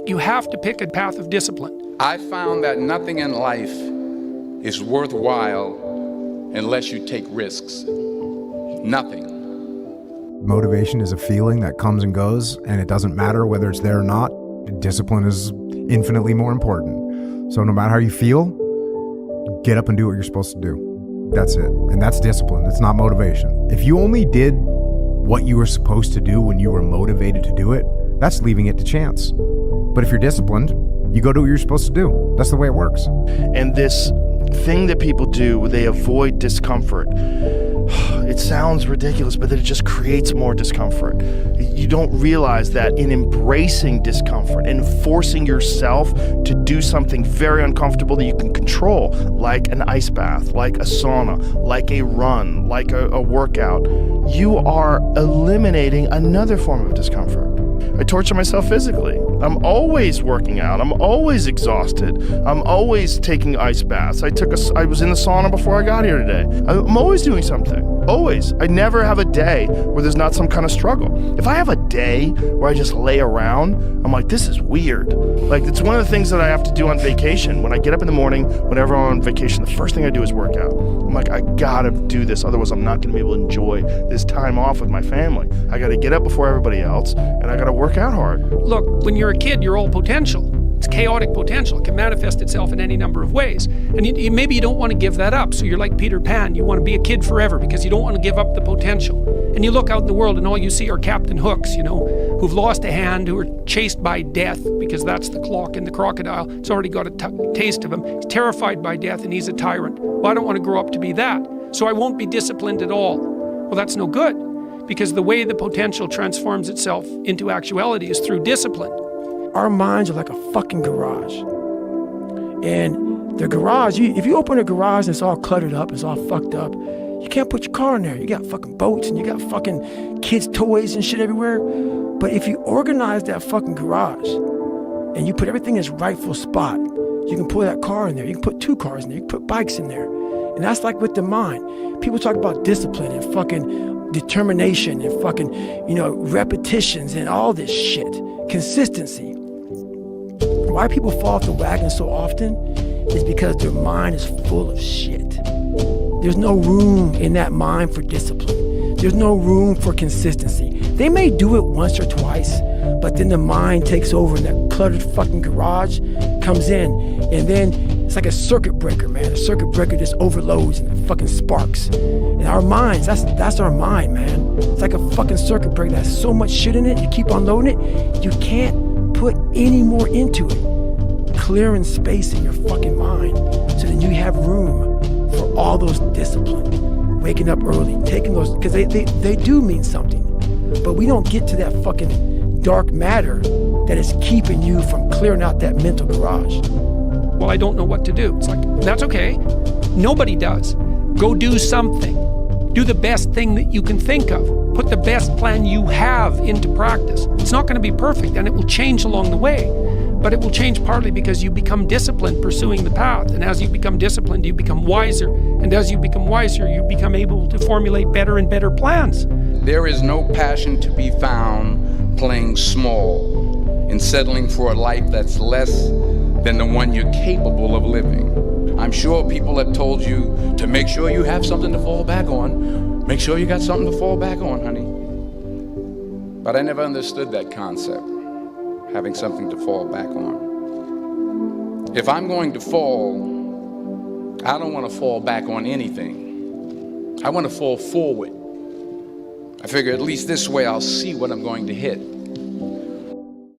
You have to pick a path of discipline. I found that nothing in life is worthwhile unless you take risks. Nothing. Motivation is a feeling that comes and goes, and it doesn't matter whether it's there or not. Discipline is infinitely more important. So no matter how you feel, get up and do what you're supposed to do. That's it. And that's discipline. It's not motivation. If you only did what you were supposed to do when you were motivated to do it, that's leaving it to chance. But if you're disciplined, you go do what you're supposed to do. That's the way it works. And this thing that people do where they avoid discomfort, it sounds ridiculous, but it just creates more discomfort. You don't realize that in embracing discomfort and forcing yourself to do something very uncomfortable that you can control, like an ice bath, like a sauna, like a run, like a workout, you are eliminating another form of discomfort. I torture myself physically. I'm always working out. I'm always exhausted. I'm always taking ice baths. I was in the sauna before I got here today. I'm always doing something. Always. I never have a day where there's not some kind of struggle. If I have a day where I just lay around, I'm like, this is weird. Like, it's one of the things that I have to do on vacation. When I get up in the morning, whenever I'm on vacation, the first thing I do is work out. I'm like, I gotta do this, otherwise I'm not gonna be able to enjoy this time off with my family. I gotta get up before everybody else, and I gotta work out hard. Look, when you're a kid, you're all potential. It's chaotic potential. It can manifest itself in any number of ways. And maybe you don't want to give that up. So you're like Peter Pan. You want to be a kid forever because you don't want to give up the potential. And you look out in the world and all you see are Captain Hooks, who've lost a hand, who are chased by death because that's the clock in the crocodile. It's already got a taste of him. He's terrified by death and he's a tyrant. Well, I don't want to grow up to be that. So I won't be disciplined at all. Well, that's no good because the way the potential transforms itself into actuality is through discipline. Our minds are like a fucking garage. And the garage, if you open a garage and it's all cluttered up, it's all fucked up, you can't put your car in there. You got fucking boats and you got fucking kids' toys and shit everywhere. But if you organize that fucking garage and you put everything in its rightful spot, you can put that car in there. You can put 2 cars in there. You can put bikes in there. And that's like with the mind. People talk about discipline and fucking determination and fucking, repetitions and all this shit. Consistency. Why people fall off the wagon so often is because their mind is full of shit. There's no room in that mind for discipline. There's no room for consistency. They may do it once or twice, but then the mind takes over and that cluttered fucking garage comes in, and then it's like a circuit breaker, man. A circuit breaker just overloads and it fucking sparks. And our minds, that's our mind, man. It's like a fucking circuit breaker. There's so much shit in it, you keep on loading it, you can't put any more into it. Clearing space in your fucking mind so then you have room for all those discipline. Waking up early, taking those, because they do mean something. But we don't get to that fucking dark matter that is keeping you from clearing out that mental garage. Well, I don't know what to do. It's like, that's okay. Nobody does. Go do something. Do the best thing that you can think of. Put the best plan you have into practice. It's not going to be perfect, and it will change along the way. But it will change partly because you become disciplined pursuing the path. And as you become disciplined, you become wiser. And as you become wiser, you become able to formulate better and better plans. There is no passion to be found playing small and settling for a life that's less than the one you're capable of living. I'm sure people have told you to make sure you have something to fall back on. Make sure you got something to fall back on, honey. But I never understood that concept, having something to fall back on. If I'm going to fall, I don't want to fall back on anything. I want to fall forward. I figure at least this way I'll see what I'm going to hit.